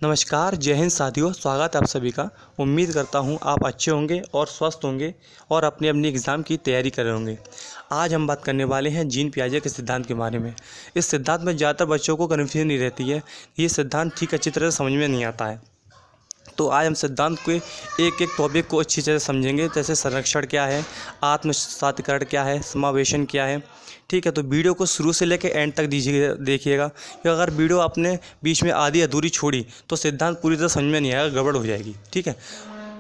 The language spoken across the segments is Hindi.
नमस्कार, जय हिंद साथियों। स्वागत है आप सभी का। उम्मीद करता हूँ आप अच्छे होंगे और स्वस्थ होंगे और अपनी अपनी एग्ज़ाम की तैयारी कर रहे होंगे। आज हम बात करने वाले हैं जीन पियाजे के सिद्धांत के बारे में। इस सिद्धांत में ज़्यादातर बच्चों को कन्फ्यूजन नहीं रहती है। ये सिद्धांत ठीक अच्छी तरह से समझ में नहीं आता है। तो आज हम सिद्धांत के एक एक टॉपिक को अच्छी तरह समझेंगे, जैसे संरक्षण क्या है, आत्मसातीकरण क्या है, समावेशन क्या है। ठीक है, तो वीडियो को शुरू से लेकर एंड तक देखिएगा कि अगर वीडियो आपने बीच में आधी अधूरी छोड़ी तो सिद्धांत पूरी तरह समझ में नहीं आएगा, गड़बड़ हो जाएगी। ठीक है।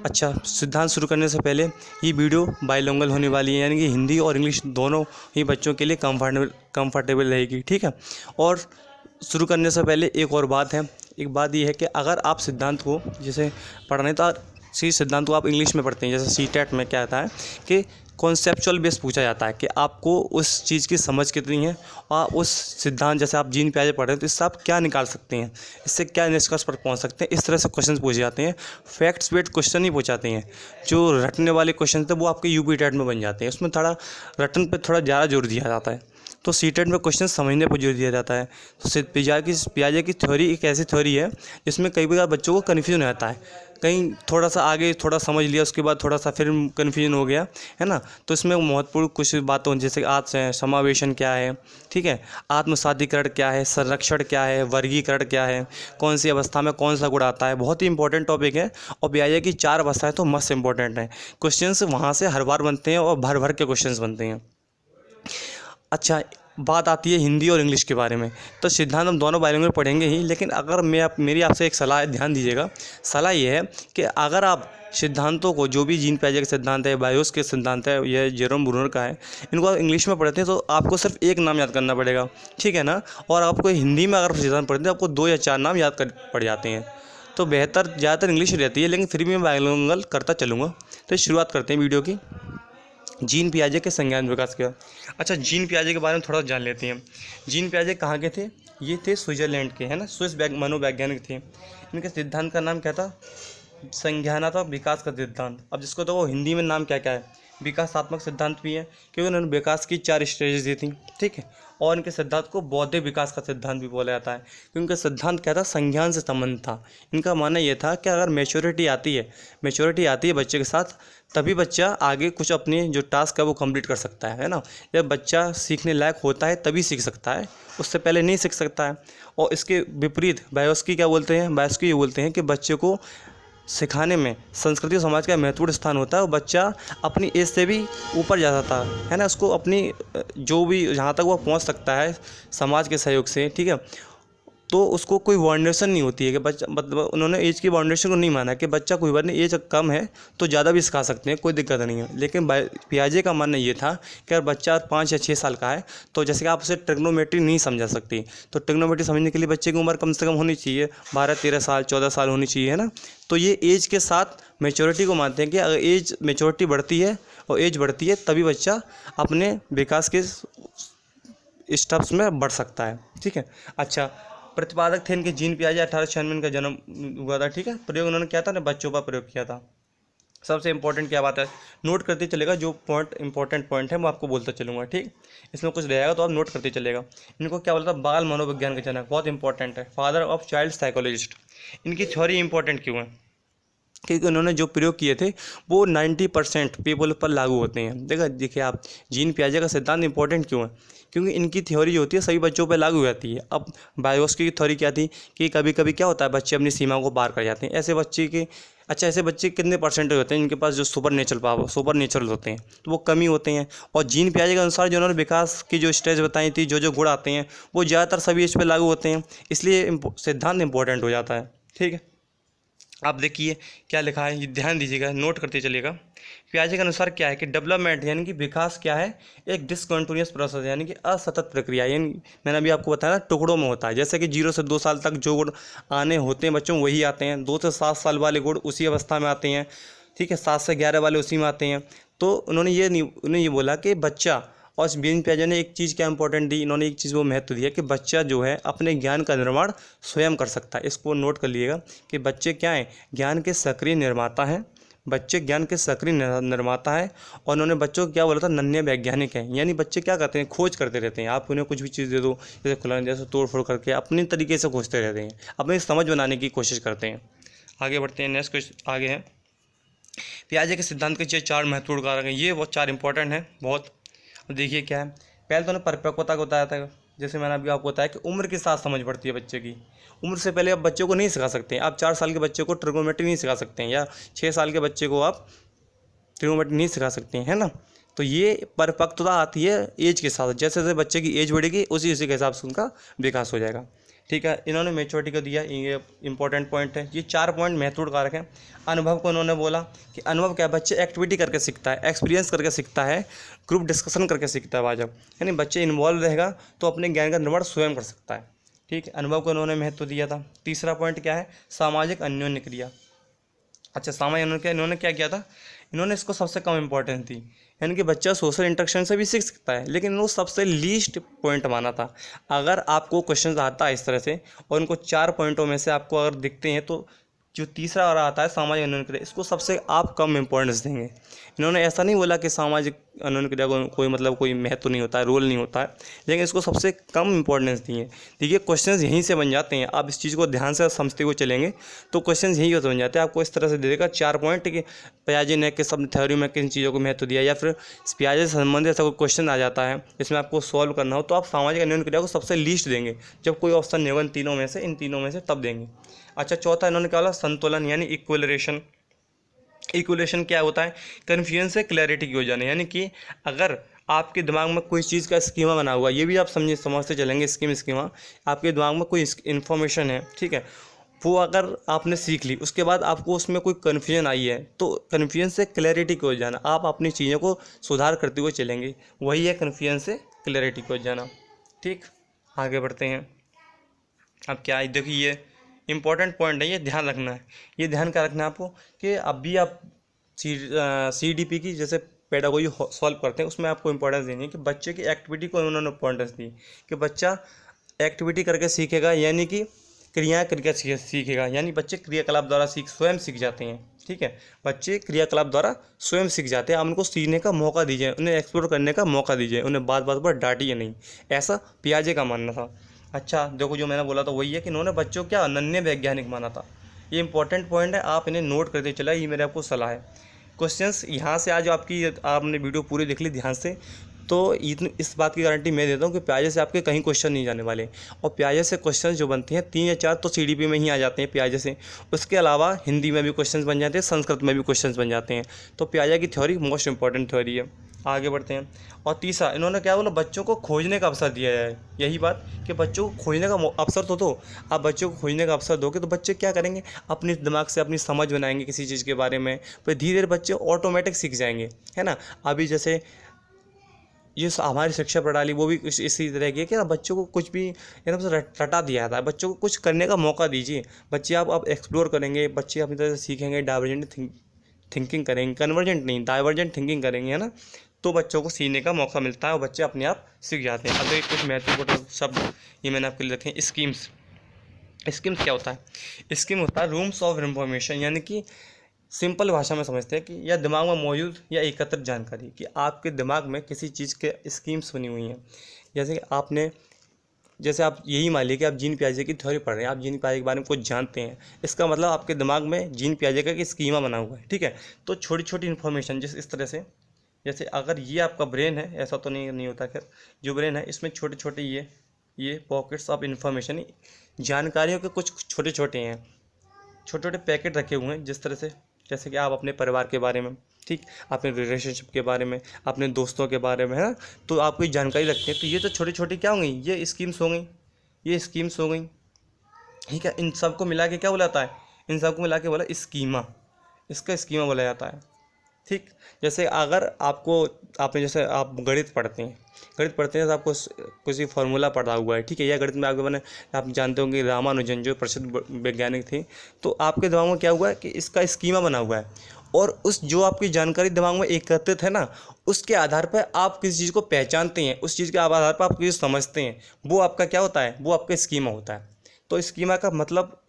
अच्छा, सिद्धांत शुरू करने से पहले ये वीडियो बाइलिंगुअल होने वाली है, यानी कि हिंदी और इंग्लिश दोनों ही बच्चों के लिए कंफर्टेबल रहेगी। ठीक है। और शुरू करने से पहले एक और बात है। एक बात ये है कि अगर आप सिद्धांत को जैसे पढ़ने तो सी सिद्धांत को आप इंग्लिश में पढ़ते हैं, जैसे सीटेट में क्या आता है कि कॉन्सेप्चुअल बेस पूछा जाता है कि आपको उस चीज़ की समझ कितनी है और उस सिद्धांत, जैसे आप जीन पियाजे पढ़ रहे हैं तो इससे आप क्या निकाल सकते हैं, इससे क्या निष्कर्ष पर पहुंच सकते हैं। इस तरह से क्वेश्चन पूछे जाते हैं। फैक्ट्स बेस्ड क्वेश्चन ही पूछाते हैं। जो रटने वाले क्वेश्चन थे वो आपके यूपी टेट में बन जाते हैं। उसमें थोड़ा रटन पर थोड़ा ज़्यादा जोर दिया जाता है। तो सीटेट में क्वेश्चन समझने पर जोर दिया जाता है। तो पियाजे की थ्योरी एक ऐसी थ्योरी है जिसमें कई बार बच्चों को कन्फ्यूजन हो जाता है। कहीं थोड़ा सा आगे थोड़ा समझ लिया, उसके बाद थोड़ा सा फिर कन्फ्यूजन हो गया, है ना। तो इसमें महत्वपूर्ण कुछ बातों जैसे समावेशन क्या है, ठीक है, आत्मसातीकरण क्या है, संरक्षण क्या है, वर्गीकरण क्या है, कौन सी अवस्था में कौन सा गुण आता है, बहुत ही इंपॉर्टेंट टॉपिक है। और पियाजे की 4 अवस्थाएं तो मस्त इंपॉर्टेंट हैं। क्वेश्चंस वहाँ से हर बार बनते हैं और भर भर के क्वेश्चंस बनते हैं। अच्छा, बात आती है हिंदी और इंग्लिश के बारे में। तो सिद्धांत हम दोनों बाइलिंगुअल पढ़ेंगे ही, लेकिन अगर मेरी आपसे एक सलाह है, ध्यान दीजिएगा। सलाह ये है कि अगर आप सिद्धांतों को, जो भी जीन पियाजे के सिद्धांत है, बायोस के सिद्धांत है, यह जेरोम ब्रूनर का है, इनको आप इंग्लिश में पढ़ते हैं तो आपको सिर्फ एक नाम याद करना पड़ेगा। ठीक है ना। और आपको हिंदी में अगर सिद्धांत पढ़ते हैं आपको 2 या 4 नाम याद कर पड़ जाते हैं। तो बेहतर ज़्यादातर इंग्लिश रहती है, लेकिन फिर भी मैं बाइलिंगुअल करता चलूँगा। तो शुरुआत करते हैं वीडियो की। जीन पियाजे के संज्ञान विकास किया। अच्छा, जीन पियाजे के बारे में थोड़ा जान लेते हैं। जीन पियाजे कहाँ के थे? ये थे स्विट्ज़रलैंड के, है ना। स्विस मनोवैज्ञानिक थे। इनके सिद्धांत का नाम क्या था? संज्ञानात्मक विकास का सिद्धांत। अब जिसको तो वो हिंदी में नाम क्या क्या है, विकासात्मक सिद्धांत भी है, क्योंकि उन्होंने विकास की 4 स्टेजेस दी थी। ठीक है। और इनके सिद्धांत को बौद्धिक विकास का सिद्धांत भी बोला जाता है, क्योंकि इनका सिद्धांत क्या था? संज्ञान से संबंध था। इनका मानना यह था कि अगर मैच्योरिटी आती है बच्चे के साथ, तभी बच्चा आगे कुछ अपने जो टास्क है वो कंप्लीट कर सकता है ना। जब बच्चा सीखने लायक होता है तभी सीख सकता है, उससे पहले नहीं सीख सकता है। और इसके विपरीत बायोस्की क्या बोलते हैं? बायोस्की ये बोलते हैं कि बच्चे को सिखाने में संस्कृति और समाज का महत्वपूर्ण स्थान होता है और बच्चा अपनी एज से भी ऊपर जा सकता है ना। उसको अपनी जो भी जहाँ तक वो पहुँच सकता है समाज के सहयोग से, ठीक है, तो उसको कोई बाउंडेशन नहीं होती है कि बच्चा, मतलब उन्होंने एज की बाउंडेशन को नहीं माना कि बच्चा कोई बात नहीं, एज कम है तो ज़्यादा भी सिखा सकते हैं, कोई दिक्कत नहीं है। लेकिन पियाजे का मानना ये था कि अगर बच्चा 5 या 6 साल का है तो जैसे कि आप उसे ट्रिग्नोमेट्री नहीं समझा सकती, तो ट्रिग्नोमेट्री समझने के लिए बच्चे की उम्र कम से कम होनी चाहिए 12-13 साल, 14 साल होनी चाहिए, है ना। तो ये एज के साथ मेच्योरिटी को मानते हैं कि अगर एज मेच्योरिटी बढ़ती है और एज बढ़ती है तभी बच्चा अपने विकास के स्टेप्स में बढ़ सकता है। ठीक है। अच्छा, प्रतिपादक थे इनके जीन पियाजे। 1896 में इनका जन्म हुआ था। ठीक है। प्रयोग उन्होंने किया था ना, बच्चों पर प्रयोग किया था। सबसे इंपॉर्टेंट क्या बात है, नोट करते चलेगा, जो इंपॉर्टेंट पॉइंट है मैं आपको बोलता चलूँगा। ठीक, इसमें कुछ रहेगा तो आप नोट करते चलेगा। इनको क्या बोला था? बाल मनोविज्ञान के जनक, बहुत इंपॉर्टेंट है, फादर ऑफ चाइल्ड साइकोलॉजिस्ट। इनकी थ्योरी इंपॉर्टेंट क्यों है? क्योंकि उन्होंने जो प्रयोग किए थे वो 90% पीपल पर लागू होते हैं। देखिए आप, जीन पियाजे का सिद्धांत इंपॉर्टेंट क्यों है? क्योंकि इनकी थ्योरी जो होती है सभी बच्चों पर लागू हो जाती है। अब बायोस्की की थ्योरी क्या थी कि कभी कभी क्या होता है, बच्चे अपनी सीमा को पार कर जाते हैं। ऐसे बच्चे के, अच्छा, ऐसे बच्चे कितने परसेंटेज होते हैं इनके पास जो सुपर नेचुरल होते हैं, तो वो कमी होते हैं। और जीन पियाजे के अनुसार जो उन्होंने विकास की जो स्टेज बताई थी, जो जो गुण आते हैं वो ज़्यादातर सभी इस पर लागू होते हैं, इसलिए सिद्धांत इंपॉर्टेंट हो जाता है। ठीक है। आप देखिए क्या लिखा है, ये ध्यान दीजिएगा, नोट करते चलिएगा। पियाजे के अनुसार क्या है कि डेवलपमेंट यानी कि विकास क्या है? एक डिसकंटिन्यूअस प्रोसेस, यानी कि असतत प्रक्रिया। यानी मैंने अभी आपको बताया ना, टुकड़ों में होता है। जैसे कि 0 से 2 साल तक जो गुण आने होते हैं बच्चों वही आते हैं, 2 से 7 साल वाले गुण उसी अवस्था में आते हैं। ठीक है। 7 से 11 वाले उसी में आते हैं। तो उन्होंने ये बोला कि बच्चा, और जीन पियाजे ने एक चीज़ क्या इंपॉर्टेंट दी, इन्होंने एक चीज़ वो महत्व दिया कि बच्चा जो है अपने ज्ञान का निर्माण स्वयं कर सकता है। इसको नोट कर लीजिएगा कि बच्चे क्या हैं? ज्ञान के सक्रिय निर्माता हैं। बच्चे ज्ञान के सक्रिय निर्माता है और उन्होंने बच्चों को क्या बोला था, नन्हे वैज्ञानिक हैं। यानी बच्चे क्या करते हैं, खोज करते रहते हैं। आप उन्हें कुछ भी चीज़ दे दो, जैसे खुला जैसे तोड़ फोड़ करके अपने तरीके से खोजते रहते हैं, अपनी समझ बनाने की कोशिश करते हैं। आगे बढ़ते हैं, नेक्स्ट क्वेश्चन आगे है, पियाजे के सिद्धांत के 4 महत्वपूर्ण कारक हैं। ये वो 4 इंपॉर्टेंट हैं बहुत। देखिए क्या है, पहले तो उन्होंने परिपक्वता को बताया था। जैसे मैंने अभी आपको बताया कि उम्र के साथ समझ बढ़ती है बच्चे की। उम्र से पहले आप बच्चों को नहीं सिखा सकते हैं। आप 4 साल के बच्चे को ट्रिगोनोमेट्री नहीं सिखा सकते हैं, या 6 साल के बच्चे को आप ट्रिगोनोमेट्री नहीं सिखा सकते हैं, है ना। तो ये परिपक्वता आती है एज के साथ। जैसे जैसे बच्चे की एज बढ़ेगी उसी के हिसाब से उनका विकास हो जाएगा। ठीक है, इन्होंने मैच्योरिटी को दिया, ये इंपॉर्टेंट पॉइंट है। ये 4 पॉइंट महत्वपूर्ण कारक हैं। अनुभव को उन्होंने बोला कि अनुभव क्या है, बच्चे एक्टिविटी करके सीखता है, एक्सपीरियंस करके सीखता है, ग्रुप डिस्कशन करके सीखता है वाजब। यानी बच्चे इन्वॉल्व रहेगा तो अपने ज्ञान का निर्माण स्वयं कर सकता है। ठीक है, अनुभव को उन्होंने महत्व दिया था। तीसरा पॉइंट क्या है, सामाजिक अन्योन्य क्रिया। अच्छा, सामाजिक इन्होंने क्या किया था, इन्होंने इसको सबसे कम इम्पोर्टेंस दी। यानी कि बच्चा सोशल इंटरेक्शन से भी सीख सकता है, लेकिन वो सबसे लीस्ट पॉइंट माना था। अगर आपको क्वेश्चन आता है इस तरह से और उनको 4 पॉइंटों में से आपको अगर दिखते हैं, तो जो तीसरा वाला आता है सामाजिक अन्योन्य क्रिया, इसको सबसे आप कम इम्पोर्टेंस देंगे। इन्होंने ऐसा नहीं बोला कि सामाजिक अन्योन्य क्रिया को कोई मतलब कोई महत्व नहीं होता है, रोल नहीं होता है, लेकिन इसको सबसे कम इम्पोर्टेंस दी है। देखिए क्वेश्चंस यहीं से बन जाते हैं। आप इस चीज़ को ध्यान से समझते हुए चलेंगे तो क्वेश्चंस यहीं से बन जाते हैं। आपको इस तरह से दे देगा 4 पॉइंट कि पियाजे ने किस सब थ्योरी में किन चीज़ों को महत्व दिया, या फिर पियाजे से संबंधित ऐसा कोई क्वेश्चन आ जाता है जिसमें आपको सॉल्व करना हो, तो आप सामाजिक अन्योन्य क्रिया को सबसे लीस्ट देंगे। जब कोई ऑप्शन नहीं होगा इन तीनों में से, तब देंगे। अच्छा, चौथा इन्होंने क्या बोला, संतुलन यानी इक्विलेशन। इक्विलेशन क्या होता है, कन्फ्यूजन से क्लैरिटी की ओर जाना। यानी कि अगर आपके दिमाग में कोई चीज़ का स्कीमा बना हुआ है, ये भी आप समझते चलेंगे, स्कीमा आपके दिमाग में कोई इन्फॉर्मेशन है, ठीक है, वो अगर आपने सीख ली, उसके बाद आपको उसमें कोई कन्फ्यूजन आई है, तो कन्फ्यूजन से क्लैरिटी की ओर जाना। आप अपनी चीज़ों को सुधार करते हुए चलेंगे, वही है कन्फ्यूजन से क्लैरिटी की ओर जाना। ठीक, आगे बढ़ते हैं। अब क्या है, देखिए ये इंपॉर्टेंट पॉइंट है, ये ध्यान रखना है। ये ध्यान क्या रखना है आपको कि अभी आप CDP की जैसे पेडागोजी सॉल्व करते हैं, उसमें आपको इंपॉर्टेंस देनी है कि बच्चे की एक्टिविटी को उन्होंने इंपॉर्टेंस दी कि बच्चा एक्टिविटी करके सीखेगा, यानी कि क्रियाएँ करके सीखेगा। यानी बच्चे क्रियाकलाप द्वारा स्वयं सीख जाते हैं। ठीक है, बच्चे क्रियाकलाप द्वारा स्वयं सीख जाते हैं। आप उनको सीखने का मौका दीजिए, उन्हें एक्सप्लोर करने का मौका दीजिए, उन्हें बात बात पर डांटिए नहीं। ऐसा पियाजे का मानना था। अच्छा देखो, जो मैंने बोला था वही है कि इन्होंने बच्चों को क्या नन्हे वैज्ञानिक माना था। ये इंपॉर्टेंट पॉइंट है, आप इन्हें नोट करते चला, ये मेरे आपको सलाह है। क्वेश्चंस यहाँ से आज आपने वीडियो पूरी देख ली ध्यान से, तो इस बात की गारंटी मैं देता हूँ कि पियाजे से आपके कहीं क्वेश्चन नहीं जाने वाले। और पियाजे से क्वेश्चन जो बनते हैं 3 या 4 तो CDP में ही आ जाते हैं पियाजे से। उसके अलावा हिंदी में भी क्वेश्चन बन जाते हैं, संस्कृत में भी क्वेश्चन बन जाते हैं। तो पियाजे की थ्योरी मोस्ट इंपॉर्टेंट थ्योरी है। आगे बढ़ते हैं। और तीसरा इन्होंने क्या बोला, बच्चों को खोजने का अवसर दिया जाए। यही बात कि बच्चों को खोजने का अवसर तो दो। आप बच्चों को खोजने का अवसर दोगे तो बच्चे क्या करेंगे, अपने दिमाग से अपनी समझ बनाएंगे किसी चीज़ के बारे में, फिर धीरे धीरे बच्चे ऑटोमेटिक सीख जाएंगे, है ना। अभी जैसे ये हमारी शिक्षा प्रणाली वो भी इसी तरह की है कि ना, बच्चों को कुछ भी एकदम से रटा दिया जाता है। बच्चों को कुछ करने का मौका दीजिए। बच्चे आप एक्सप्लोर करेंगे, बच्चे अपनी तरह से सीखेंगे, डाइवर्जेंट थिंकिंग करेंगे, कन्वर्जेंट नहीं डाइवर्जेंट थिंकिंग करेंगे, है ना। तो बच्चों को सीखने का मौका मिलता है और बच्चे अपने आप सीख जाते हैं। अब एक कुछ महत्वपूर्ण शब्द ये मैंने आपके लिए रखे हैं, स्कीम्स। स्कीम्स क्या होता है, स्कीम होता है रूम्स ऑफ इंफॉर्मेशन। यानी कि सिंपल भाषा में समझते हैं कि या दिमाग में मौजूद या एकत्रित जानकारी, कि आपके दिमाग में किसी चीज़ के स्कीम्स बनी हुई हैं। जैसे कि जैसे आप यही मान लीजिए कि आप जीन पियाजे की थ्योरी पढ़ रहे हैं, आप जीन पियाजे के बारे में कुछ जानते हैं, इसका मतलब आपके दिमाग में जीन पियाजे का एक स्कीमा बना हुआ है। ठीक है, तो छोटी छोटी इन्फॉर्मेशन इस तरह से, जैसे अगर ये आपका ब्रेन है, ऐसा तो नहीं होता, खैर जो ब्रेन है इसमें छोटे छोटे ये पॉकेट्स ऑफ इन्फॉर्मेशन, जानकारियों के कुछ छोटे छोटे हैं, छोटे छोटे पैकेट रखे हुए हैं। जिस तरह से जैसे कि आप अपने परिवार के बारे में, ठीक, अपने रिलेशनशिप के बारे में, अपने दोस्तों के बारे में, है ना, तो आप कोई जानकारी रखते हैं, तो ये तो छोटी छोटी क्या हो गई, ये स्कीम्स हो गई, ये स्कीम्स हो गई। ठीक है, इन सबको मिला के क्या बुलाता है, इन सबको मिला के बोला स्कीमा, इसका स्कीमा बोला जाता है। ठीक, जैसे अगर आपने जैसे आप गणित पढ़ते हैं तो आपको किसी फार्मूला पढ़ा हुआ है, ठीक है, या गणित में आप जानते होंगे रामानुजन जो प्रसिद्ध वैज्ञानिक थे, तो आपके दिमाग में क्या हुआ है कि इसका स्कीमा बना हुआ है, और उस जो आपकी जानकारी दिमाग में एकत्रित है ना, उसके आधार पर आप किसी चीज़ को पहचानते हैं, उस चीज़ के आधार पर आप किसी समझते हैं, वो आपका क्या होता है, वो आपका स्कीमा होता है। तो स्कीमा का मतलब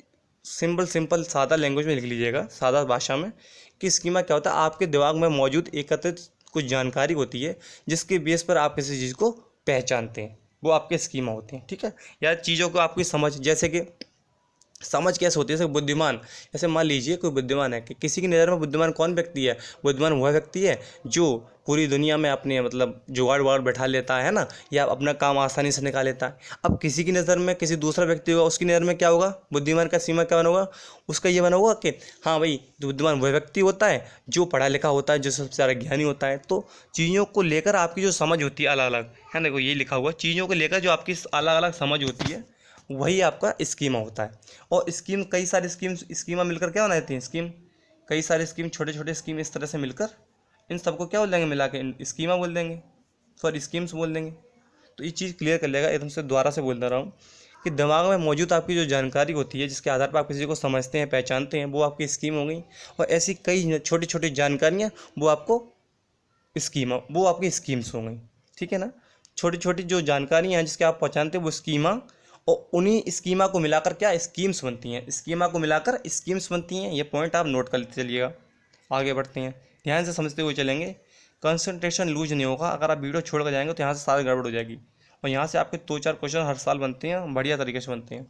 सिंपल सादा लैंग्वेज में लिख लीजिएगा, सादा भाषा में, कि स्कीमा क्या होता है। आपके दिमाग में मौजूद एकत्रित कुछ जानकारी होती है जिसके बेस पर आप किसी चीज़ को पहचानते हैं, वो आपके स्कीमा होते हैं। ठीक है, या चीज़ों को आपकी समझ, जैसे कि समझ कैसे होती है, जैसे बुद्धिमान, जैसे मान लीजिए कोई बुद्धिमान है, कि किसी की नज़र में बुद्धिमान कौन व्यक्ति है, बुद्धिमान वह व्यक्ति है जो पूरी दुनिया में अपने मतलब जुगाड़ वुगाड़ बैठा लेता है ना, या अपना काम आसानी से निकाल लेता है। अब किसी की नज़र में किसी दूसरा व्यक्ति होगा, उसकी नज़र में क्या होगा, बुद्धिमान का सीमा क्या बना होगा, उसका ये बना होगा कि हाँ भाई, बुद्धिमान वह व्यक्ति होता है जो पढ़ा लिखा होता है, जो सबसे ज़्यादा ज्ञानी होता है। तो चीज़ों को लेकर आपकी जो समझ होती है अलग अलग, है ना, देखो ये लिखा हुआ, चीज़ों को लेकर जो आपकी अलग अलग समझ होती है वही आपका स्कीमा होता है। और स्कीम, कई सारी स्कीमा मिलकर क्या बनाती हैं, स्कीम, कई सारे स्कीम, छोटे छोटे स्कीम इस तरह से मिलकर इन सबको क्या बोल देंगे, मिला के स्कीमा बोल देंगे, सॉरी स्कीम्स बोल देंगे। तो ये चीज़ क्लियर कर लेगा, एकदम से दोबारा से बोल दे रहा हूँ कि दिमाग में मौजूद आपकी जो जानकारी होती है जिसके आधार पर आप किसी को समझते हैं, पहचानते हैं, वो आपकी स्कीम हो गई। और ऐसी कई छोटी छोटी जानकारियाँ वो आपको स्कीमा, वो आपकी स्कीम्स हो गई। ठीक है ना, छोटी छोटी जो जानकारियाँ हैं जिसके आप पहचानते हैं वो स्कीमा, और उन्हीं स्कीमा को मिलाकर क्या स्कीम्स बनती हैं, स्कीमा को मिलाकर स्कीम्स बनती हैं। ये पॉइंट आप नोट कर लेते चलिएगा। आगे बढ़ते हैं, ध्यान से समझते हुए चलेंगे, कंसंट्रेशन लूज नहीं होगा। अगर आप वीडियो छोड़ कर जाएंगे तो यहाँ से सारी गड़बड़ हो जाएगी, और यहाँ से आपके 2-4 क्वेश्चन हर साल बनते हैं, बढ़िया तरीके से बनते हैं।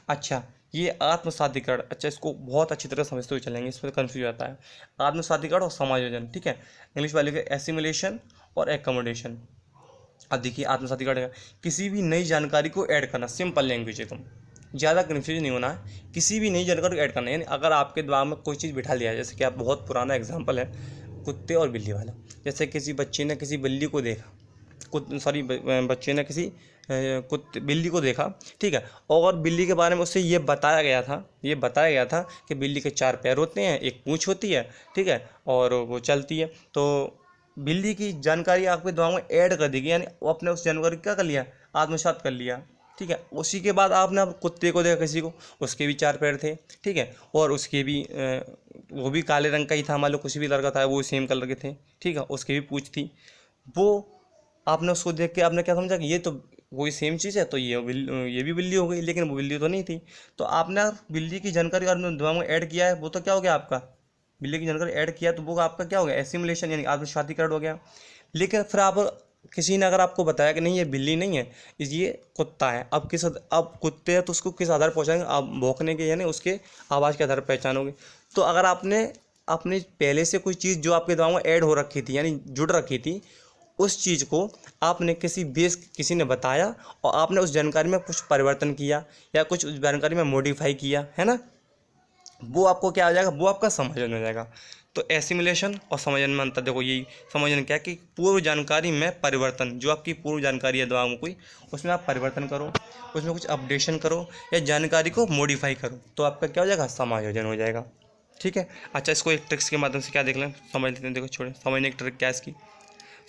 अच्छा, ये आत्मसाधीकरण, अच्छा इसको बहुत अच्छी तरह समझते हुए चलेंगे, इसमें कन्फ्यूज आता है। आत्मसाधीकरण और समायोजन, ठीक है, इंग्लिश वाले के एसिमुलेशन और एकोमोडेशन। अब देखिए आत्मसाधीकरण है, किसी भी नई जानकारी को ऐड करना, सिंपल लैंग्वेज है, तुम ज़्यादा कन्फ्यूज नहीं होना है। किसी भी नई जानकारी को ऐड करना, यानी अगर आपके दिमाग में कोई चीज़ बिठा लिया है, जैसे कि आप, बहुत पुराना एग्जाम्पल है कुत्ते और बिल्ली वाला। जैसे किसी बच्चे ने किसी बिल्ली को देखा, बच्चे ने किसी बिल्ली को देखा, ठीक है, और बिल्ली के बारे में उससे ये बताया गया था कि बिल्ली के 4 पैर होते हैं, एक पूँछ होती है, ठीक है, और वो चलती है। तो बिल्ली की जानकारी आपके दिमाग में ऐड कर देगी, यानी वो अपने उस जानकारी को क्या कर लिया, आत्मसात कर लिया। ठीक है, उसी के बाद आपने अब कुत्ते को देखा किसी को, उसके भी 4 पैर थे, ठीक है, और उसके भी वो भी काले रंग का ही था, मान लो कुछ भी लड़का था वो सेम कलर के थे, ठीक है, उसकी भी पूँछ थी। वो आपने उसको देख के आपने क्या समझा कि ये तो वही सेम चीज़ है, तो ये भी बिल्ली हो गई, लेकिन वो बिल्ली तो नहीं थी। तो आपने बिल्ली की जानकारी अगर दिमाग में ऐड किया है, वो तो क्या हो गया आपका, बिल्ली की जानकारी ऐड किया तो वो आपका क्या हो गया, एसिमुलेशन, यानी आत्मसातीकरण हो गया। लेकिन फिर आप, किसी ने अगर आपको बताया कि नहीं ये बिल्ली नहीं है, ये कुत्ता है, अब कुत्ते हैं तो उसको किस आधार पर पहचानेंगे आप, भौंकने के, यानी उसके आवाज़ के आधार पर पहचानोगे। तो अगर आपने अपने पहले से कोई चीज़ जो आपके दिमाग में ऐड हो रखी थी, यानी जुड़ रखी थी, उस चीज़ को आपने किसी ने बताया और आपने उस जानकारी में कुछ परिवर्तन किया या कुछ उस जानकारी में मॉडिफाई किया, है ना, वो आपको क्या आ जाएगा, वो आपका समायोजन हो जाएगा। तो एसिमुलेशन और समायोजन में अंतर देखो, यही समायोजन क्या है कि पूर्व जानकारी में परिवर्तन, जो आपकी पूर्व जानकारी है दिमाग में कोई, उसमें आप परिवर्तन करो, उसमें कुछ अपडेशन करो या जानकारी को मॉडिफाई करो, तो आपका क्या हो जाएगा, समायोजन हो जाएगा। ठीक है, अच्छा इसको एक ट्रिक्स के माध्यम से क्या देख लें, समझ लेते हैं। देखो छोड़े, समझने की ट्रिक क्या है इसकी,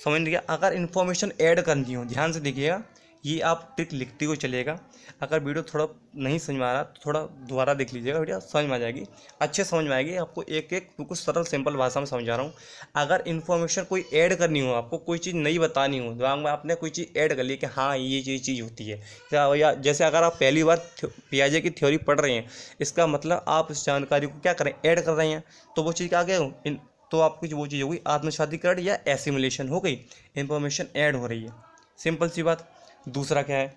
समझ लीजिए, अगर इन्फॉर्मेशन ऐड करनी हो, ध्यान से देखिएगा, ये आप ट्रिक लिखते हुए चलिएगा। अगर वीडियो थोड़ा नहीं समझ में आ रहा तो थोड़ा दोबारा देख लीजिएगा, वीडियो समझ में आ जाएगी, अच्छे समझ में आएगी आपको। एक एक बिल्कुल सरल सिंपल भाषा में समझा रहा हूँ। अगर इन्फॉर्मेशन कोई ऐड करनी हो, आपको कोई चीज़ नहीं बतानी हो, दिमाग में आपने कोई चीज़ ऐड कर ली कि हाँ ये चीज़ होती है, या जैसे अगर आप पहली बार पियाजे की थ्योरी पढ़ रहे हैं, इसका मतलब आप इस जानकारी को क्या करें, ऐड कर रहे हैं, तो वो चीज़ क्या गए, तो आपकी वो चीज़ हो गई आत्मसातीकरण या एसिमुलेशन हो गई, इंफॉर्मेशन ऐड हो रही है, सिंपल सी बात। दूसरा क्या है,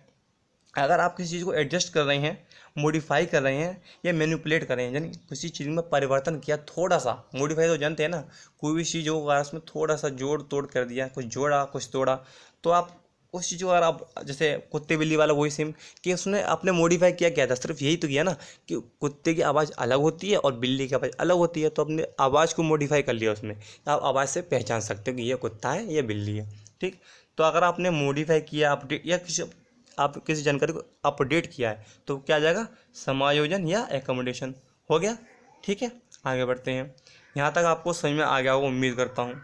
अगर आप किसी चीज़ को एडजस्ट कर रहे हैं, मॉडिफाई कर रहे हैं या मैनिपुलेट कर रहे हैं, यानी किसी चीज़ में परिवर्तन किया, थोड़ा सा मॉडिफाई, तो जानते हैं ना, कोई भी चीज़ होगा उसमें थोड़ा सा जोड़ तोड़ कर दिया, कुछ जोड़ा कुछ तोड़ा, तो आप उस चीज़ को, अगर आप जैसे कुत्ते बिल्ली वाला वही सेम, कि उसने आपने मॉडिफाई किया था, सिर्फ यही तो किया ना कि कुत्ते की आवाज़ अलग होती है और बिल्ली की आवाज़ अलग होती है, तो अपने आवाज़ को मॉडिफाई कर लिया उसमें, आप आवाज़ से पहचान सकते हो कि ये कुत्ता है ये बिल्ली है। ठीक, तो अगर आपने मॉडिफाई किया, अपडेट, या आप किसी जानकारी को अपडेट किया है, तो क्या आ जाएगा, समायोजन या एकोमोडेशन हो गया। ठीक है, आगे बढ़ते हैं। यहाँ तक आपको समझ में आ गया होगा, उम्मीद करता हूँ।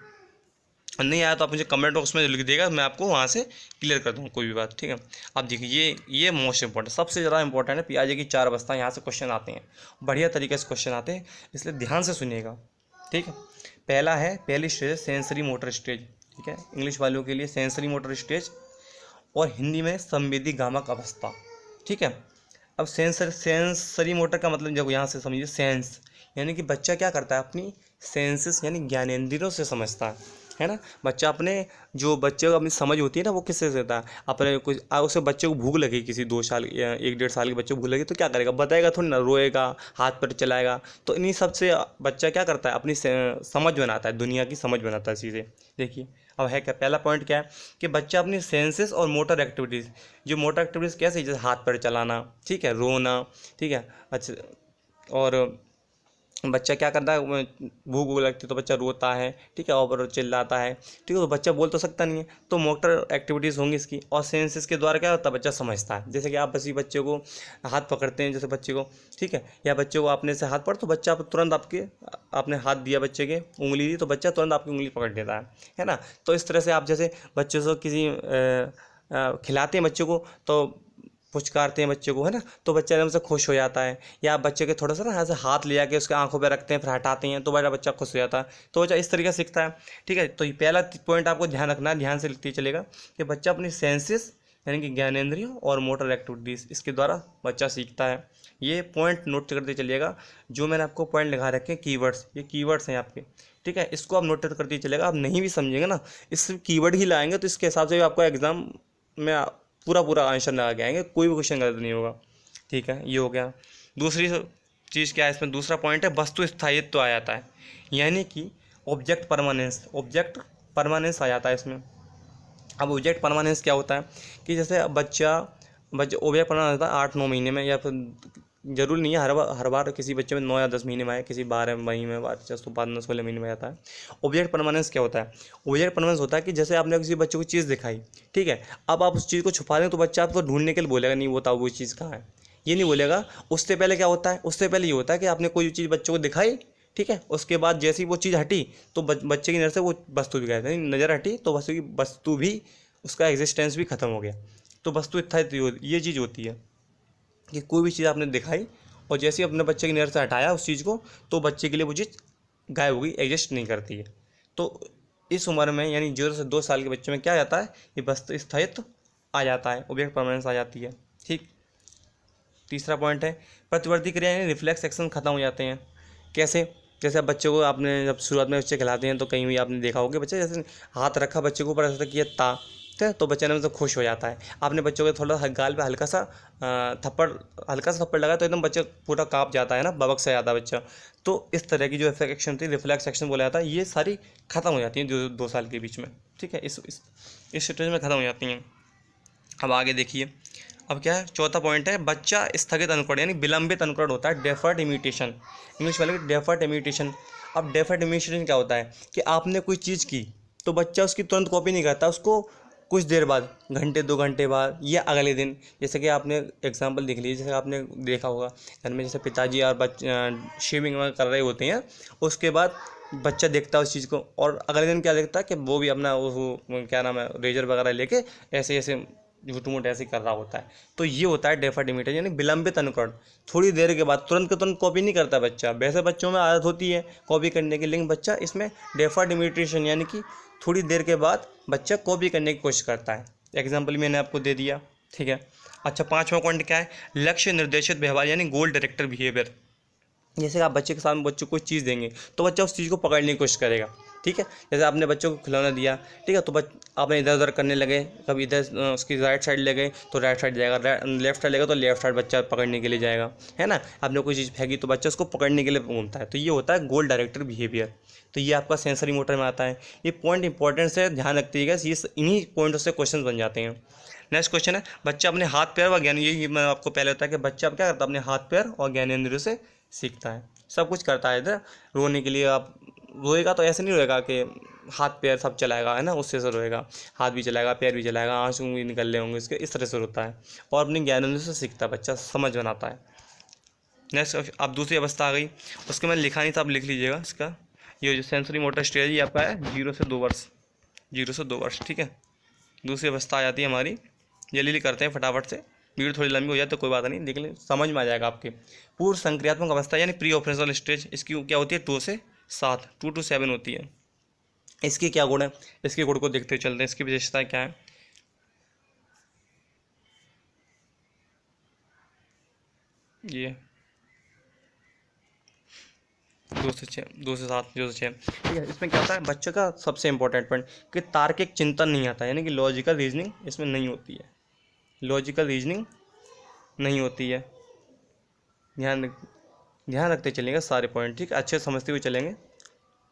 नहीं आया तो आप मुझे कमेंट बॉक्स में लिख देगा, मैं आपको वहाँ से क्लियर कर दूँगा कोई भी बात। ठीक है, अब देखिए ये मोस्ट इंपॉर्टेंट, सबसे ज़्यादा इंपॉर्टेंट है, पियाजे की 4 अवस्था, यहाँ से क्वेश्चन आते हैं, बढ़िया तरीके से क्वेश्चन आते हैं, इसलिए ध्यान से सुनिएगा। ठीक है, पहली स्टेज सेंसरी मोटर स्टेज, ठीक है, इंग्लिश वालों के लिए सेंसरी मोटर स्टेज, और हिंदी में संवेदी गामक अवस्था। ठीक है, अब सेंसरी मोटर का मतलब जब यहाँ से समझिए सेंस, यानी कि बच्चा क्या करता है, अपनी सेंसेस यानी ज्ञानेंद्रियों से समझता है ना। बच्चा अपने, जो बच्चे को अपनी समझ होती है ना, वो किससे देता है, अपने कुछ उसे बच्चे को भूख लगी, किसी 2 साल या 1 डेढ़ साल के बच्चे को भूख लगी तो क्या करेगा, बताएगा थोड़ी ना, रोएगा, हाथ पैर चलाएगा। तो इन्हीं सब से बच्चा क्या करता है, अपनी समझ बनाता है, दुनिया की समझ बनाता है चीज़ें। देखिए अब है क्या, पहला पॉइंट क्या है कि बच्चा अपनी सेंसेस और मोटर एक्टिविटीज़, जो मोटर एक्टिविटीज़ कैसे, जैसे हाथ पैर चलाना, ठीक है, रोना, ठीक है, अच्छा, और बच्चा क्या करता है, भूख वूख लगती है तो बच्चा रोता है, ठीक है, और चिल्लाता है, ठीक है, तो बच्चा बोल तो सकता नहीं है, तो मोटर एक्टिविटीज़ होंगी इसकी। और सेंसेस के द्वारा क्या होता है, बच्चा समझता है। जैसे कि आप किसी बच्चे को हाथ पकड़ते हैं, जैसे बच्चे को, ठीक है, या बच्चे को आपने से हाथ पकड़, तो बच्चा तुरंत आपने हाथ दिया बच्चे के, उंगली दी, तो बच्चा तुरंत आपकी उंगली पकड़ लेता है ना। तो इस तरह से आप जैसे बच्चों से किसी खिलाते हैं बच्चे को, तो पुचकारते हैं बच्चे को, है ना, तो बच्चा एकदम से खुश हो जाता है। या आप बच्चे के थोड़ा सा ना ऐसे हाथ ले जाके उसके आंखों पे रखते हैं, फिर हटाते हैं, तो बड़ा बच्चा खुश हो जाता है। तो बच्चा इस तरीके से सीखता है, ठीक है। तो ये पहला पॉइंट आपको ध्यान रखना है, ध्यान से लिखते चलेगा कि बच्चा अपनी सेंसेस यानी कि ज्ञानेंद्रियों और मोटर एक्टिविटीज़, इसके द्वारा बच्चा सीखता है। ये पॉइंट नोट करते चलिएगा, जो मैंने आपको पॉइंट लिखा रखे हैं कीवर्ड्स, ये कीवर्ड्स हैं आपके, ठीक है, इसको आप नोट करते चलेगा। आप नहीं भी समझेंगे ना, इस कीवर्ड ही लाएंगे तो इसके हिसाब से भी आपको एग्जाम में पूरा पूरा आंसर लगा के आएंगे, कोई भी क्वेश्चन गलत नहीं होगा, ठीक है। ये हो गया। दूसरी चीज़ क्या है इसमें, दूसरा पॉइंट है वस्तु स्थायित्व आ जाता है, यानी कि ऑब्जेक्ट परमानेंस आ जाता है इसमें। अब ऑब्जेक्ट परमानेंस क्या होता है कि जैसे बच्चा ऑब्जेक्ट परमानेंस होता है 8-9 महीने में, या फिर जरूरी नहीं है हर बार किसी बच्चे में 9 या 10 महीने में आए, किसी 12 महीने में, 15-16 महीने में आता है। ऑब्जेक्ट परमानेंस क्या होता है, ऑब्जेक्ट परमानेंस होता है कि जैसे आपने किसी बच्चे को चीज़ दिखाई, ठीक है, अब आप उस चीज़ को छुपा दें तो बच्चा आपको ढूंढने के लिए बोलेगा, नहीं बताओ वो चीज़ कहाँ है, ये नहीं बोलेगा। उससे पहले क्या होता है, उससे पहले ये होता है कि आपने कोई चीज़ बच्चे को दिखाई, ठीक है, उसके बाद जैसे ही वो चीज़ हटी तो बच्चे की नज़र से वो वस्तु भी गायब, यानी नज़र हटी तो वस्तु भी, उसका एग्जिस्टेंस भी खत्म हो गया। तो वस्तु स्थायित्व ये चीज़ होती है कि कोई भी चीज़ आपने दिखाई और जैसे ही अपने बच्चे की नज़र से हटाया उस चीज़ को, तो बच्चे के लिए वो चीज़ गायब हो गई, एग्जिस्ट नहीं करती है। तो इस उम्र में यानी 0 से 2 साल के बच्चे में क्या आ जाता है, ये वस्तु स्थायित्व आ जाता है, ऑब्जेक्ट परमानेंस आ जाती है, ठीक। तीसरा पॉइंट है प्रतिवर्ती क्रिया यानी रिफ्लेक्स एक्शन खत्म हो जाते हैं। कैसे, जैसे अब बच्चे को आपने जब शुरुआत में बच्चे खिलाते हैं तो कहीं भी आपने देखा होगा बच्चे जैसे हाथ रखा बच्चे के ऊपर, ऐसा किया ता, ठीक है, तो बच्चे ने मतलब खुश हो जाता है। आपने बच्चों के थोड़ा गाल पे हल्का सा थप्पड़ लगाया तो एकदम बच्चा पूरा काँप जाता है ना, बबक से जाता है बच्चा। तो इस तरह की जो एक्शन थी, रिफ्लेक्स एक्शन बोला जाता है, ये सारी खत्म हो जाती हैं 2 साल के बीच में, ठीक है, इस स्टेज में खत्म हो जाती हैं। अब आगे देखिए, अब क्या है, चौथा पॉइंट है बच्चा स्थगित अनुकरण यानी विलंबित अनुकरण होता है, डेफर्ड इमिटेशन, इंग्लिश वाले डेफर्ड इमिटेशन। अब डेफर्ड इमिटेशन क्या होता है कि आपने कोई चीज़ की तो बच्चा उसकी तुरंत कॉपी नहीं करता, उसको कुछ देर बाद, घंटे 2 घंटे बाद या अगले दिन, जैसे कि आपने एग्जांपल देख लीजिए, जैसे आपने देखा होगा घर में जैसे पिताजी और शेविंग कर रहे होते हैं, उसके बाद बच्चा देखता है उस चीज़ को और अगले दिन क्या देखता है कि वो भी अपना वो क्या नाम है रेजर वगैरह लेके ऐसे ऐसे झूठ मूठ ऐसे कर रहा होता है। तो ये होता है डेफर्ड इमिटेशन यानी विलंबित अनुकरण, थोड़ी देर के बाद, तुरंत के तुरंत कॉपी नहीं करता बच्चा। वैसे बच्चों में आदत होती है कॉपी करने की, लेकिन बच्चा इसमें डेफर्ड इमिटेशन यानी कि थोड़ी देर के बाद बच्चा कॉपी करने की कोशिश करता है। एग्जाम्पल मैंने आपको दे दिया, ठीक है। अच्छा, पाँचवा पॉइंट क्या है, लक्ष्य निर्देशित व्यवहार यानी गोल डायरेक्टर बिहेवियर। जैसे आप बच्चे के सामने बच्चों को कोई चीज़ देंगे तो बच्चा उस चीज़ को पकड़ने की कोशिश करेगा, ठीक है। जैसे आपने बच्चों को खिलौना दिया, ठीक है, तो आपने इधर उधर करने लगे, कभी इधर उसकी राइट साइड ले गए तो राइट साइड जाएगा, लेफ्ट साइड लेगा तो लेफ्ट साइड बच्चा पकड़ने के लिए जाएगा, है ना। आपने कोई चीज़ फेंकी तो बच्चा उसको पकड़ने के लिए घूमता है, तो ये होता है गोल डायरेक्टर बिहेवियर। तो ये आपका सेंसरी मोटर में आता है। ये पॉइंट इंपॉर्टेंट है, ध्यान रखिएगा, ये इन्हीं पॉइंटों से क्वेश्चन बन जाते हैं। नेक्स्ट क्वेश्चन है बच्चा अपने हाथ पैर व ज्ञान, यही मैं आपको पहले होता है कि बच्चा अब क्या करता है, अपने हाथ पैर और ज्ञानेंद्रियों से सीखता है, सब कुछ करता है। इधर रोने के लिए, आप रोएगा तो ऐसे नहीं रोएगा कि हाथ पैर सब चलाएगा, है ना, उससे से रोएगा, हाथ भी चलाएगा पैर भी चलाएगा, आंसू भी निकल रहे होंगे इसके, इस तरह से रोता है और अपने ज्ञानेंद्रियों से सीखता है, बच्चा समझ बनाता है। नेक्स्ट अब दूसरी अवस्था आ गई, उसके मैंने लिखा नहीं था, आप लिख लीजिएगा इसका। ये जो सेंसरी मोटर स्टेज ये आपका है 0 से 2 वर्ष, 0 से 2 वर्ष, ठीक है। दूसरी अवस्था आ जाती है हमारी, जल्दी करते हैं फटाफट से, वीडियो थोड़ी लंबी हो जाए तो कोई बात नहीं, लेकिन समझ में आ जाएगा आपके। पूर्व संक्रियात्मक अवस्था यानी प्री ऑपरेशनल स्टेज, इसकी क्या होती है 2 से 7, 2 to 7 होती है। इसके क्या गुण है, इसके गुण को देखते चलते हैं, इसकी विशेषताएं क्या है। ये 2 से 6, 2 से 7, 0 से 6। ठीक है, इसमें क्या होता है बच्चे का सबसे इंपॉर्टेंट पॉइंट कि तार्किक चिंतन नहीं आता, यानी कि लॉजिकल रीजनिंग इसमें नहीं होती है, लॉजिकल रीजनिंग नहीं होती है। ध्यान ध्यान रखते चलेंगे सारे पॉइंट, ठीक है, अच्छे से समझते हुए चलेंगे।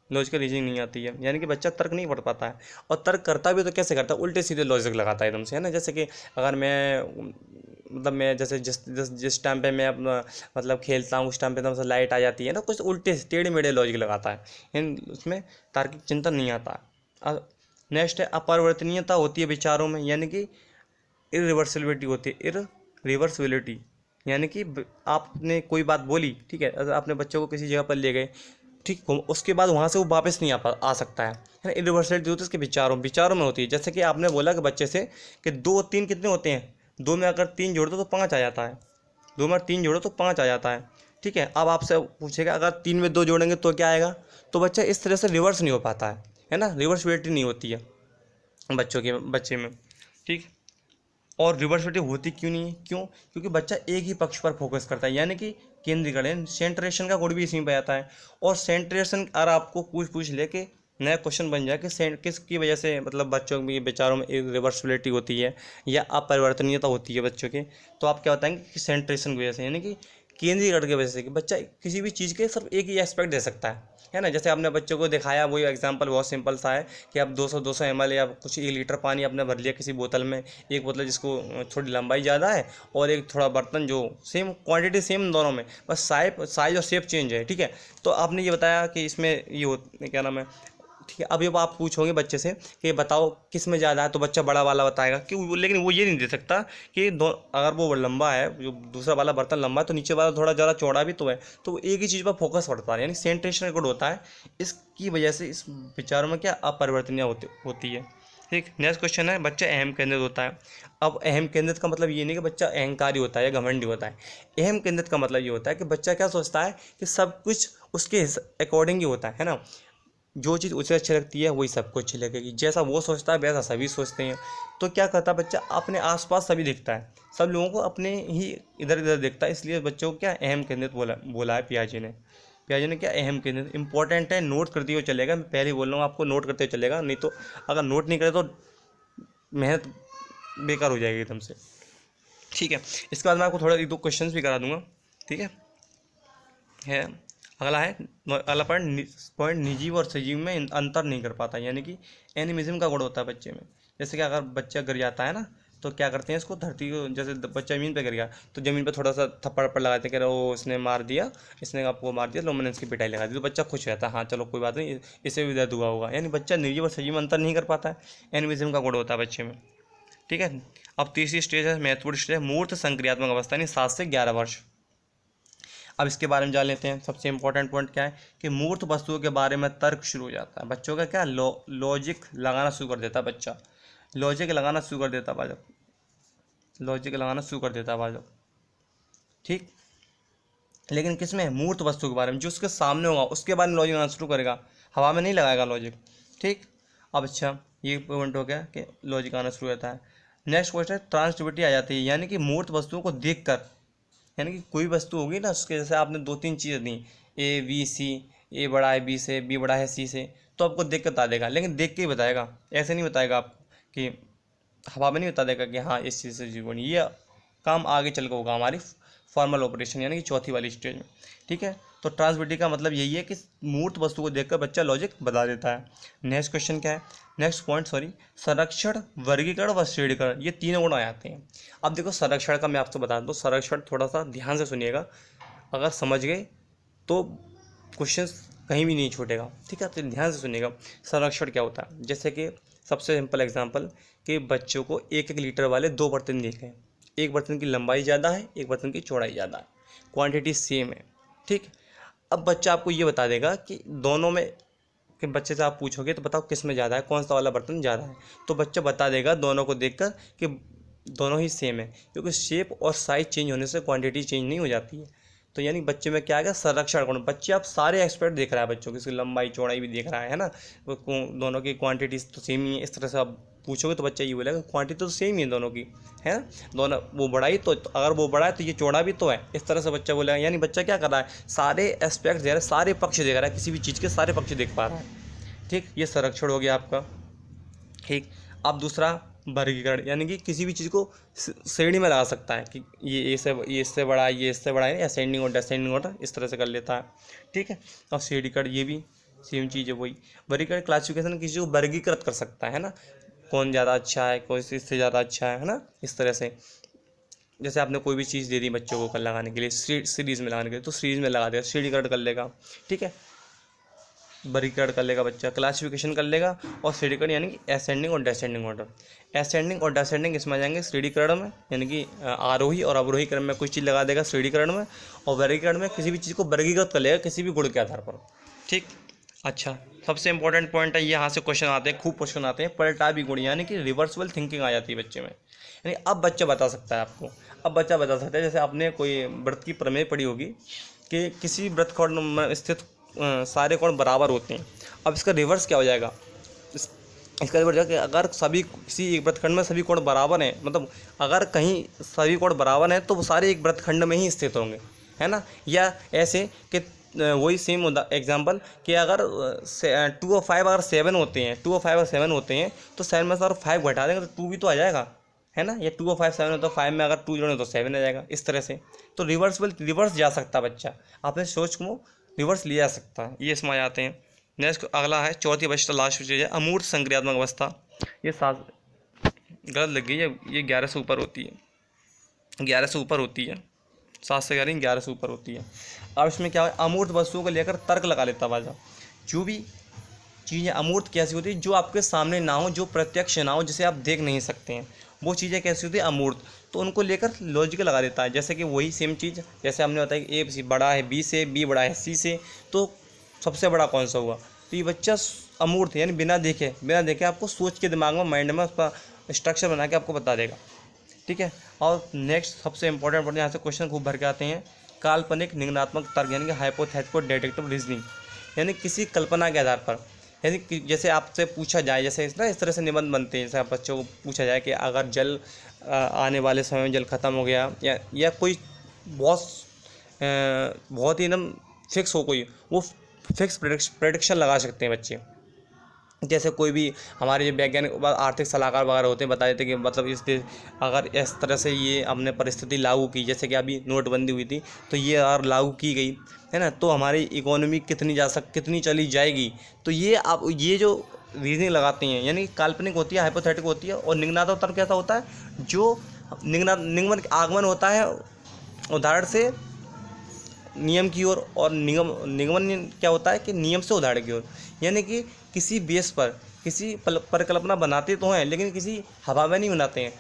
लॉजिकल रीजनिंग नहीं आती है, यानी कि बच्चा तर्क नहीं पढ़ पाता है, और तर्क करता भी तो कैसे करता है, उल्टे सीधे लॉजिक लगाता है एकदम से, है ना। जैसे कि अगर मैं जैसे जिस जिस जिस टाइम पे मैं अपना मतलब खेलता हूँ उस टाइम पे एकदम से लाइट आ जाती है ना, कुछ उल्टे टेढ़े मेढ़े लॉजिक लगाता है, इन उसमें तार्किक चिंतन नहीं आता। नेक्स्ट है अपरिवर्तनीयता होती है विचारों में, यानी कि इरिवर्सिबिलिटी होती है, इरिवर्सिबिलिटी, यानी कि आपने कोई बात बोली, ठीक है, अगर आपने बच्चों को किसी जगह पर ले गए, ठीक, उसके बाद वहाँ से वो वापस नहीं आ सकता है ना। इरिवर्सिबिलिटी होती है उसके विचारों में होती है। जैसे कि आपने बोला कि बच्चे से कि 2 और 3 कितने होते हैं, 2 में अगर 3 जोड़ दो तो 5 आ जाता है, 2 में 3 जोड़ो तो 5 आ जाता है, ठीक है। अब आपसे पूछेगा अगर 3 में 2 जोड़ेंगे तो क्या आएगा, तो बच्चा इस तरह से रिवर्स नहीं हो पाता है ना, रिवर्सिबिलिटी नहीं होती है बच्चे में, ठीक। और रिवर्सिबिलिटी होती क्यों नहीं है, क्यों, क्योंकि बच्चा एक ही पक्ष पर फोकस करता है, यानी कि केंद्रीकरण, सेंट्रेशन का गुण भी इसी में आता है। और सेंट्रेशन अगर आपको पूछ लेके नया क्वेश्चन बन जाए कि किसकी वजह से मतलब बच्चों के विचारों में रिवर्सिबिलिटी होती है या अपरिवर्तनीयता होती है बच्चों के, तो आप क्या बताएंगे कि सेंट्रेशन की वजह से, यानी कि केंद्रीकरण की वजह से, कि बच्चा किसी भी चीज़ के सिर्फ एक ही एस्पेक्ट दे सकता है ना। जैसे आपने बच्चों को दिखाया, वही एग्जांपल बहुत सिंपल सा है कि आप 200 ml या कुछ 1 लीटर पानी आपने भर लिया किसी बोतल में, एक बोतल जिसको थोड़ी लंबाई ज़्यादा है और एक थोड़ा बर्तन जो सेम क्वांटिटी सेम दोनों में, बस साइज और शेप चेंज है, ठीक है। तो आपने ये बताया कि इसमें ये हो क्या नाम है, ठीक है। अब ये आप पूछोगे बच्चे से कि बताओ किस में ज़्यादा है, तो बच्चा बड़ा वाला बताएगा कि लेकिन वो ये नहीं दे सकता कि अगर वो लंबा है, जो दूसरा वाला बर्तन लंबा है तो नीचे वाला थोड़ा ज़्यादा चौड़ा भी तो है, तो वो एक ही चीज़ पर फोकस पड़ता है, यानी सेंट्रेशन गुड होता है। इसकी वजह से इस विचारों में क्या अपरिवर्तनीय होती है, ठीक। नेक्स्ट क्वेश्चन है बच्चा अहम केंद्रित होता है। अब अहम केंद्रित का मतलब ये नहीं कि बच्चा अहंकारी होता है या घमंडी होता है। अहम केंद्रित का मतलब ये होता है कि बच्चा क्या सोचता है कि सब कुछ उसके अकॉर्डिंग ही होता है ना। जो चीज़ उसे अच्छी लगती है वही सबको अच्छी लगेगी, जैसा वो सोचता है वैसा सभी सोचते हैं। तो क्या करता है बच्चा, अपने आसपास सभी दिखता है, सब लोगों को अपने ही इधर उधर देखता है, इसलिए बच्चों को क्या अहम केंद्रित बोला है पियाजे ने क्या अहम केंद्रित। इंपॉर्टेंट है, नोट करते हुए चलेगा, मैं पहले ही बोल रहा हूँ आपको, नोट करते हुए चलेगा, नहीं तो अगर नोट नहीं करे तो मेहनत बेकार हो जाएगी एकदम से, ठीक है। इसके बाद मैं आपको थोड़ा 1-2 क्वेश्चन भी करा दूंगा, ठीक है। अगला है, अगला पॉइंट निजी और सजीव में अंतर नहीं कर पाता, यानी कि एनिमिज्म का गुण होता है बच्चे में। जैसे कि अगर बच्चा गिर जाता है ना, तो क्या करते हैं इसको, धरती को, जैसे बच्चा ज़मीन पे गिर गया तो ज़मीन पे थोड़ा सा थप्पड़ पर लगाते हैं कि वो इसने मार दिया, इसने आपको मार दिया, लो मैंने इसकी पिटाई लगा दी, तो बच्चा खुश रहता है, हाँ चलो कोई बात नहीं, इसे भी दर्द हुआ होगा। यानी बच्चा निजी और सजीव में अंतर नहीं कर पाता है, एनिमिज्म का गुण होता है बच्चे में, ठीक है। अब तीसरी स्टेज है, महत्वपूर्ण स्टेज है, मूर्त संक्रियात्मक अवस्था, यानी 7 से 11 वर्ष। अब इसके बारे में जान लेते हैं। सबसे इंपॉर्टेंट पॉइंट क्या है कि मूर्त वस्तुओं के बारे में तर्क शुरू हो जाता है बच्चों का, क्या लॉजिक लगाना शुरू कर देता है बच्चा, लॉजिक लगाना शुरू कर देता है बाजब, ठीक। लेकिन किसमें, मूर्त वस्तु के बारे में, जो उसके सामने होगा उसके बारे में लॉजिक लगाना शुरू करेगा, हवा में नहीं लगाएगा लॉजिक, ठीक। अब अच्छा, ये पॉइंट हो गया कि लॉजिक आना शुरू होता है। नेक्स्ट क्वेश्चन है, ट्रांसटिविटी आ जाती है, यानी कि मूर्त वस्तुओं को देखकर, यानी कि कोई वस्तु होगी ना उसके, जैसे आपने 2-3 चीज़ें दी, ए बी सी, ए बड़ा है बी से, बी बड़ा है सी से, तो आपको देख कर बता देगा, लेकिन देख के ही बताएगा, ऐसे नहीं बताएगा आपको कि हवा में नहीं बता देगा कि हाँ इस चीज़ से चीज़ बनी। ये काम आगे चल के होगा हमारी फॉर्मल ऑपरेशन, यानी कि चौथी वाली स्टेज में, ठीक है। तो ट्रांसविटी का मतलब यही है कि मूर्त वस्तु को देखकर बच्चा लॉजिक बता देता है। नेक्स्ट क्वेश्चन क्या है, नेक्स्ट पॉइंट सॉरी, संरक्षण, वर्गीकरण व श्रेणीकरण, ये तीनों गुण आ जाते हैं। अब देखो संरक्षण का मैं आपको बता दूँ, संरक्षण थोड़ा सा ध्यान से सुनिएगा, अगर समझ गए तो क्वेश्चन कहीं भी नहीं छूटेगा, ठीक है, तो ध्यान से सुनिएगा। संरक्षण क्या होता है, जैसे कि सबसे सिंपल एग्जांपल कि बच्चों को 1-1 लीटर वाले 2 बर्तन दिए गए, एक बर्तन की लंबाई ज़्यादा है, एक बर्तन की चौड़ाई ज़्यादा है, क्वांटिटी सेम है, ठीक। अब बच्चा आपको ये बता देगा कि दोनों में, कि बच्चे से आप पूछोगे तो बताओ किस में ज़्यादा है, कौन सा वाला बर्तन ज़्यादा है, तो बच्चा बता देगा दोनों को देखकर कि दोनों ही सेम है, क्योंकि शेप और साइज चेंज होने से क्वांटिटी चेंज नहीं हो जाती है। तो यानी बच्चे में क्या आ गया, संरक्षण गुण, बच्चे आप सारे एक्सपर्ट देख रहा है बच्चों की, इसकी लंबाई चौड़ाई भी देख रहा है ना, दोनों की क्वांटिटीज तो सेम ही है, इस तरह से आप पूछोगे तो बच्चा ये बोलेगा क्वांटिटी तो सेम ही है दोनों की, है ना, दोनों वो बड़ा ही तो अगर वो बड़ा है तो ये चौड़ा भी तो है, इस तरह से बच्चा बोलेगा। यानी बच्चा क्या कर रहा है, सारे एस्पेक्ट दे रहा है, सारे पक्ष देख रहा है, किसी भी चीज़ के सारे पक्ष देख पा रहा है। ठीक, ये संरक्षण हो गया आपका। ठीक, अब दूसरा वर्गीकरण, यानी कि किसी भी चीज़ को श्रेणी में लगा सकता है कि ये इससे बड़ा है, ये इससे बड़ा है, असेंडिंग और डिसेंडिंग ऑर्डर इस तरह से कर लेता है। ठीक है, और श्रेणीकरण ये भी सेम चीज़ है वही। वर्गीकरण क्लासिफिकेशन किसी को वर्गीकृत कर सकता है ना, कौन ज़्यादा अच्छा है, कौन इससे ज़्यादा अच्छा है ना, इस तरह से। जैसे आपने कोई भी चीज़ दे दी बच्चों को कल लगाने के लिए, सीरीज़ में लगाने के लिए, तो सीरीज़ में लगा देगा, श्रेणीकरण कर लेगा। ठीक है, वर्गीकरण कर लेगा बच्चा, क्लासिफिकेशन कर लेगा, और श्रेणीकरण यानी कि असेंडिंग और डिसेंडिंग ऑर्डर। असेंडिंग और डिसेंडिंग इसमें आ जाएंगे श्रेणीकरण में, यानी कि आरोही और अवरोही क्रम में कोई चीज़ लगा देगा श्रेणीकरण में, और वर्गीकरण में किसी भी चीज़ को वर्गीकृत कर लेगा किसी भी गुण के आधार पर। ठीक, अच्छा, सबसे इंपॉर्टेंट पॉइंट है, यहाँ से क्वेश्चन आते हैं, खूब क्वेश्चन आते हैं, पलटावी गुण, यानी कि रिवर्सिबल थिंकिंग आ जाती है बच्चे में। यानी अब बच्चा बता सकता है आपको, अब बच्चा बता सकता है, जैसे आपने कोई वृत्त की प्रमेय पढ़ी होगी कि किसी वृत्तखंड में स्थित सारे कोण बराबर होते हैं। अब इसका रिवर्स क्या हो जाएगा, इसका रिवर्स कि अगर सभी किसी एक वृत्तखंड में सभी कोण बराबर हैं, मतलब अगर कहीं सभी कोण बराबर हैं तो वो सारे एक वृत्तखंड में ही स्थित होंगे, है ना। या ऐसे कि वही सेम एग्जांपल कि अगर 2 और 5 अगर 7 होते हैं, 2 और 5 अगर 7 होते हैं तो 7 में से अगर 5 घटा देंगे तो 2 भी तो आ जाएगा, है ना। या 2 और 5 7 हो तो 5 में अगर 2 जोड़ें तो 7 आ जाएगा, इस तरह से। तो रिवर्स जा सकता है बच्चा, अपने सोच को रिवर्स लिया जा सकता है, ये इसमें आ जाते हैं। नेक्स्ट अगला है चौथी अवस्था, लास्ट चीज़ है अमूर्त संक्रियात्मक अवस्था। ये गलत लग गई है, ये 11 से ऊपर होती है, 11 से ऊपर होती है, 7 से 11 से ऊपर होती है। अब इसमें क्या है, अमूर्त वस्तुओं को लेकर तर्क लगा लेता बाजा। जो भी चीज़ें अमूर्त कैसी होती है, जो आपके सामने ना हो, जो प्रत्यक्ष ना हो, जिसे आप देख नहीं सकते हैं, वो चीज़ें कैसी होती है, अमूर्त। तो उनको लेकर लॉजिक लगा देता है। जैसे कि वही सेम चीज़, जैसे हमने बताया कि ए बड़ा है बी से, बी बड़ा है सी से, तो सबसे बड़ा कौन सा हुआ। तो ये बच्चा अमूर्त है, यानी बिना देखे आपको सोच के दिमाग में, माइंड में उसका स्ट्रक्चर बना के आपको बता देगा। ठीक है, और नेक्स्ट सबसे इंपॉर्टेंट यहाँ से क्वेश्चन खूब भर के आते हैं, काल्पनिक निगमनात्मक तर्क, यानी कि हाइपोथेटिकल डिडक्टिव रीजनिंग, यानी किसी कल्पना के आधार पर, यानी कि जैसे आपसे पूछा जाए, जैसे इस तरह से निबंध बनते हैं, जैसे आप बच्चों को पूछा जाए कि अगर जल आने वाले समय में जल खत्म हो गया, या कोई बहुत ही एकदम फिक्स हो, कोई वो फिक्स प्रेडिक्शन लगा सकते हैं बच्चे। जैसे कोई भी हमारे जो वैज्ञानिक आर्थिक सलाहकार वगैरह होते हैं, बता देते हैं कि मतलब अगर इस तरह से ये हमने परिस्थिति लागू की, जैसे कि अभी नोटबंदी हुई थी, तो ये अगर लागू की गई, है ना, तो हमारी इकोनॉमी कितनी चली जाएगी। तो ये जो रीजनिंग लगाते हैं, यानी काल्पनिक होती है, हाइपोथेटिक होती है। और निगमनात्मक तर्क कैसा होता है, जो निगमन आगमन होता है उदाहरण से नियम की ओर, और निगमन क्या होता है कि नियम से उदाहरण की ओर, यानी कि किसी बेस पर किसी परिकल्पना बनाते तो हैं, लेकिन किसी हवा में नहीं बनाते हैं।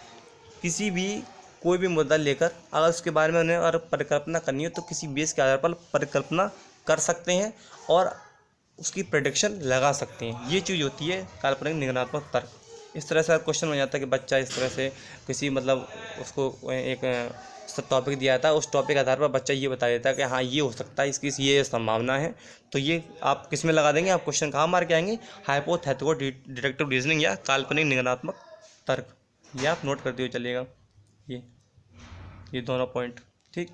किसी भी कोई भी मुद्दा लेकर अगर उसके बारे में उन्हें अगर परिकल्पना करनी हो तो किसी बेस के आधार पर परिकल्पना कर सकते हैं और उसकी प्रेडिक्शन लगा सकते हैं। ये चीज़ होती है काल्पनिक निगमनात्मक तर्क। इस तरह से क्वेश्चन हो जाता है कि बच्चा इस तरह से किसी मतलब उसको एक टॉपिक दिया था, उस टॉपिक के आधार पर बच्चा ये बता देता है कि हाँ ये हो सकता है, इसकी ये संभावना है। तो ये आप किस में लगा देंगे, आप क्वेश्चन कहाँ मार के आएंगे, हाइपोथेटिकल डिडक्टिव रीजनिंग या काल्पनिक निगमनात्मक तर्क। ये आप नोट करते हुए चलिएगा, ये दोनों पॉइंट। ठीक,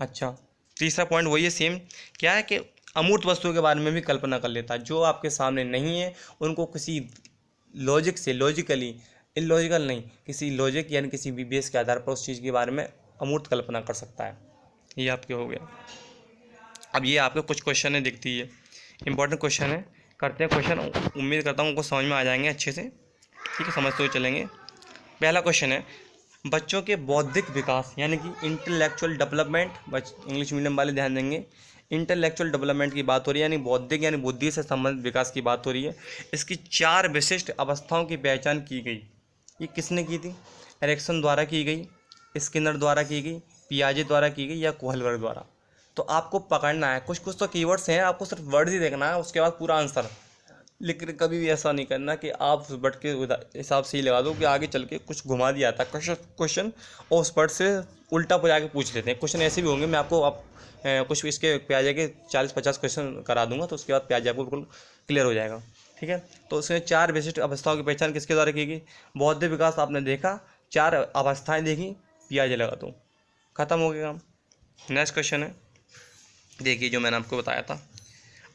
अच्छा, तीसरा पॉइंट वही है सेम, क्या है कि अमूर्त वस्तुओं के बारे में भी कल्पना कर लेता है। जो आपके सामने नहीं है उनको किसी लॉजिक से, लॉजिकली, इलॉजिकल नहीं, किसी लॉजिक यानी किसी भी बेस के आधार पर उस चीज़ के बारे में अमूर्त कल्पना कर सकता है। ये आपके हो गया। अब ये आपके कुछ क्वेश्चन है, देखती है, इंपॉर्टेंट क्वेश्चन है, करते हैं क्वेश्चन। उम्मीद करता हूँ उनको समझ में आ जाएंगे अच्छे से। ठीक है, समझते हुए चलेंगे। पहला क्वेश्चन है, बच्चों के बौद्धिक विकास यानी कि इंटेलेक्चुअल डेवलपमेंट, इंग्लिश मीडियम वाले ध्यान देंगे, इंटेलेक्चुअल डेवलपमेंट की बात हो रही है, यानी बौद्धिक यानी बुद्धि से संबंधित विकास की बात हो रही है। इसकी 4 विशिष्ट अवस्थाओं की पहचान की गई। ये किसने की थी, एरिक्सन द्वारा की गई, स्किनर द्वारा की गई, पियाजे द्वारा की गई, या कोहलबर्ग द्वारा। तो आपको पकड़ना है, कुछ तो कीवर्ड्स हैं, आपको सिर्फ वर्ड ही देखना है, उसके बाद पूरा आंसर। लेकिन कभी भी ऐसा नहीं करना कि आप उस वर्ड के हिसाब से ही लगा दो, कि आगे चल के कुछ घुमा दिया था क्वेश्चन और उस वर्ड से उल्टा पुजा के पूछ लेते हैं। क्वेश्चन ऐसे भी होंगे, मैं आपको कुछ इसके प्याजे के 40-50 क्वेश्चन करा दूंगा, तो उसके बाद प्याजे आपको बिल्कुल क्लियर हो जाएगा। ठीक है। तो उसमें 4 विशिष्ट अवस्थाओं की पहचान किसके द्वारा की गई? बौद्धिक विकास आपने देखा, 4 अवस्थाएं देखी, पियाजे लगा दो, खत्म हो गया काम। नेक्स्ट क्वेश्चन है, देखिए जो मैंने आपको बताया था।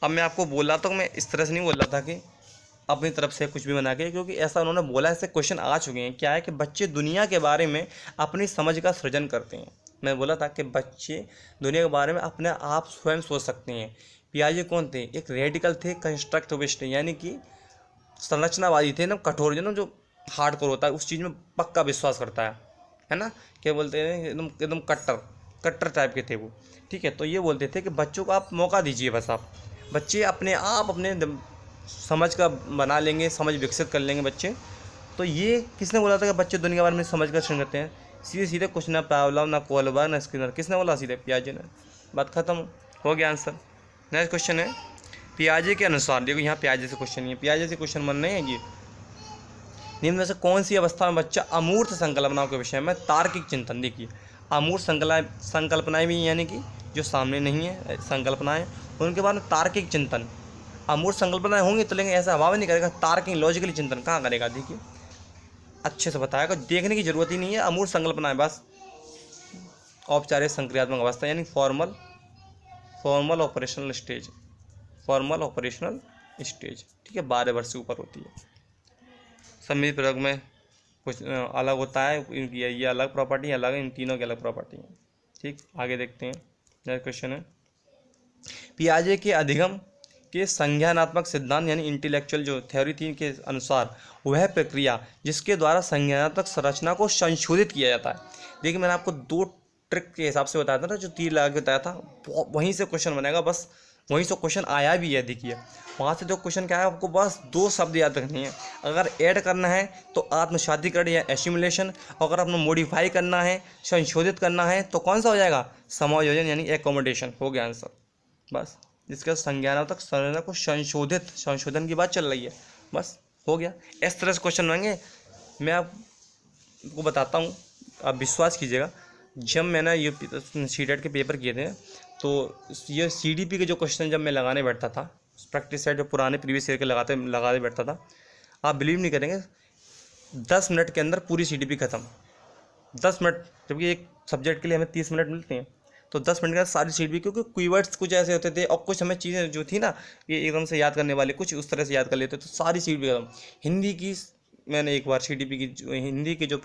अब मैं आपको बोल रहा था, मैं इस तरह से नहीं बोल रहा था कि अपनी तरफ से कुछ भी बना के, क्योंकि ऐसा उन्होंने बोला, ऐसे क्वेश्चन आ चुके हैं। क्या है कि बच्चे दुनिया के बारे में अपनी समझ का सृजन करते हैं। मैं बोला था कि बच्चे दुनिया के बारे में अपने आप स्वयं सोच सकते हैं। पियाजे कौन थे? एक रेडिकल थे, कंस्ट्रक्टिविस्ट, यानी कि संरचनावादी थे ना, कठोर, जो हार्डकोर होता है उस चीज़ में पक्का विश्वास करता है ना, क्या बोलते हैं, एकदम एकदम कट्टर टाइप के थे वो। ठीक है, तो ये बोलते थे कि बच्चों को आप मौका दीजिए, बस आप बच्चे अपने आप अपने समझ का बना लेंगे, समझ विकसित कर लेंगे बच्चे। तो ये किसने बोला था कि बच्चे दुनिया के बारे में समझ का सृजन करते हैं? सीधे सीधे कुछ ना पावलोव, ना कोहलबर्ग, ना स्किनर, किसने बोला? सीधे पियाजे ने। बात खत्म, हो गया आंसर। नेक्स्ट क्वेश्चन है, पियाजे के अनुसार, देखो यहाँ पियाजे से क्वेश्चन नहीं है, पियाजे से क्वेश्चन मन नहीं है ये। निम्न में से कौन सी अवस्था में बच्चा अमूर्त संकल्पनाओं के विषय में तार्किक चिंतन, देखिए अमूर्त संकल्पनाएं भी, यानी कि जो सामने नहीं है संकल्पनाएं, उनके बारे में तार्किक चिंतन। अमूर्त संकल्पनाएं होंगी तो, लेकिन ऐसा अभाव नहीं करेगा, तार्किक लॉजिकली चिंतन कहाँ करेगा? देखिए अच्छे से बताएगा, देखने की जरूरत ही नहीं है। अमूर्त संकल्पनाएं बस औपचारिक संक्रियात्मक अवस्था, यानी formal operational stage, formal operational stage, ठीक है, 12 वर्ष से ऊपर होती है। सम्मिलित प्रयोग में कुछ अलग होता है, इनकी ये अलग प्रॉपर्टी अलग है, इन तीनों की अलग प्रॉपर्टी है। ठीक, आगे देखते हैं। नेक्स्ट क्वेश्चन है, पियाजे के अधिगम के संज्ञानात्मक सिद्धांत, यानी इंटेलेक्चुअल जो थ्योरी थी के अनुसार, वह प्रक्रिया जिसके द्वारा संज्ञानात्मक संरचना को संशोधित किया जाता है। देखिए मैंने आपको 2 ट्रिक के हिसाब से बताया था ना, जो तीर लगा के बताया था, वहीं से क्वेश्चन बनेगा, बस वहीं से क्वेश्चन आया भी है। देखिए वहाँ से जो क्वेश्चन क्या है, आपको बस 2 शब्द याद रखनी है। अगर ऐड करना है तो आत्मसातीकरण या एसिमुलेशन, अगर आपने मॉडिफाई करना है, संशोधित करना है, तो कौन सा हो जाएगा? समायोजन, यानी एकोमोडेशन। हो गया आंसर, बस। जिसका संज्ञानात्मक संरचना को संशोधन की बात चल रही है, बस हो गया। इस तरह से क्वेश्चन बनेंगे। मैं आपको बताता हूँ, आप विश्वास कीजिएगा, जब मैंने ये सीटेट के पेपर किए थे, तो ये सीडीपी के जो क्वेश्चन जब मैं लगाने बैठता था, प्रैक्टिस सेट जो पुराने प्रीवियस ईयर के लगाते बैठता था, आप बिलीव नहीं करेंगे, 10 मिनट के अंदर पूरी सीडीपी खत्म। 10 मिनट, जबकि एक सब्जेक्ट के लिए हमें 30 मिनट मिलते हैं, तो 10 मिनट के अंदर सारी सीडीपी, क्योंकि कीवर्ड्स कुछ ऐसे होते थे और कुछ हमें चीज़ें जो थी ना, ये एकदम से याद करने वाले, कुछ उस तरह से याद कर लेते, तो सारी सीडीपी खत्म। हिंदी की मैंने एक बार सीडीपी की हिंदी की जो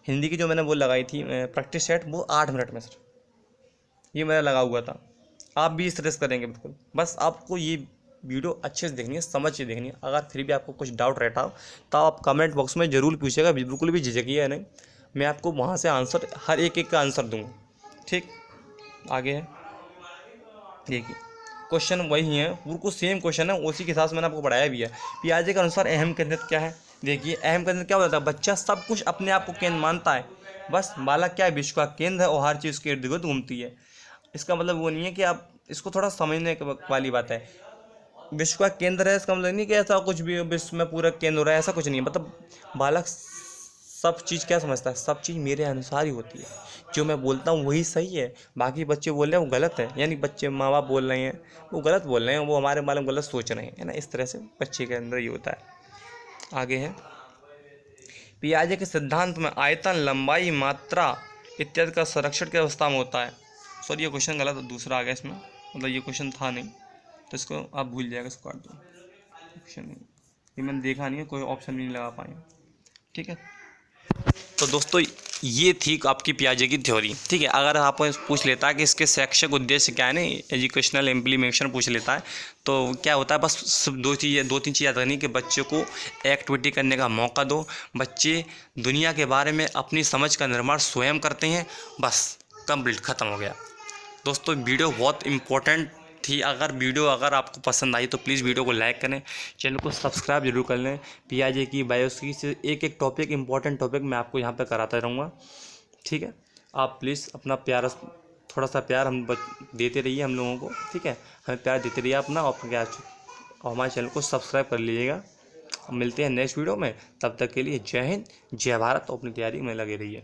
हिंदी की जो मैंने वो लगाई थी प्रैक्टिस सेट, वो 8 मिनट में सर, ये मेरा लगा हुआ था। आप भी इस तरह से करेंगे बिल्कुल। बस आपको ये वीडियो अच्छे से देखनी है, समझ के देखनी है। अगर फिर भी आपको कुछ डाउट रहता हो तो आप कमेंट बॉक्स में ज़रूर पूछिएगा, बिल्कुल भी झिझकिए नहीं, मैं आपको वहाँ से आंसर, हर एक का आंसर दूँगा। ठीक, आगे है, देखिए क्वेश्चन वही है, बिल्कुल सेम क्वेश्चन है, उसी के हिसाब से मैंने आपको पढ़ाया भी है। पियाजे के अनुसार अहम केंद्रित क्या है? देखिए अहम केंद्रित क्या होता है? बच्चा सब कुछ अपने आप को केंद्र मानता है, बस बालक क्या है? विश्व का केंद्र है और हर चीज़ के इर्द गिर्द घूमती है। इसका मतलब वो नहीं है कि आप इसको थोड़ा समझने वाली बात है। विश्व का केंद्र है, इसका मतलब नहीं कि ऐसा कुछ भी विश्व में पूरा केंद्र हो रहा है, ऐसा कुछ नहीं है। मतलब बालक सब चीज़ क्या समझता है? सब चीज़ मेरे अनुसार ही होती है, जो मैं बोलता हूँ वही सही है, बाकी बच्चे बोल रहे हैं वो गलत है। यानी बच्चे, माँ बाप बोल रहे हैं वो गलत बोल रहे हैं, वो हमारे बारे में गलत सोच रहे हैं, है ना। इस तरह से बच्चे के अंदर ये होता है। आगे है, पियाजे के सिद्धांत में आयतन, लंबाई, मात्रा इत्यादि का संरक्षण की अवस्था में होता है। सॉरी ये क्वेश्चन गलत है, दूसरा आ गया इसमें, मतलब ये क्वेश्चन था नहीं, तो इसको आप भूल जाएगा, इसको काट दो, क्वेश्चन नहीं, ये मैंने देखा नहीं है, कोई ऑप्शन भी नहीं लगा पाए। ठीक है, तो दोस्तों ये थी आपकी पियाजे की थ्योरी। ठीक है, अगर आप पूछ लेता है कि इसके शैक्षिक उद्देश्य क्या है, नहीं एजुकेशनल इम्प्लीमेशन पूछ लेता है, तो क्या होता है? बस 2-3 चीज़ याद रखनी कि बच्चों को एक्टिविटी करने का मौका दो, बच्चे दुनिया के बारे में अपनी समझ का निर्माण स्वयं करते हैं, बस कंप्लीट, ख़त्म हो गया। दोस्तों वीडियो बहुत इंपॉर्टेंट थी। अगर आपको पसंद आई तो प्लीज़ वीडियो को लाइक करें, चैनल को सब्सक्राइब जरूर कर लें। पियाजे की, बायोलॉजी से एक टॉपिक, इंपॉर्टेंट टॉपिक मैं आपको यहाँ पे कराता रहूँगा। ठीक है, आप प्लीज़ अपना प्यार, थोड़ा सा प्यार हम देते रहिए हम लोगों को। ठीक है, हमें प्यार देते रहिए अपना, और हमारे चैनल को सब्सक्राइब कर लीजिएगा। मिलते हैं नेक्स्ट वीडियो में, तब तक के लिए जय हिंद, जय भारत, और अपनी तैयारी में लगे रहिए।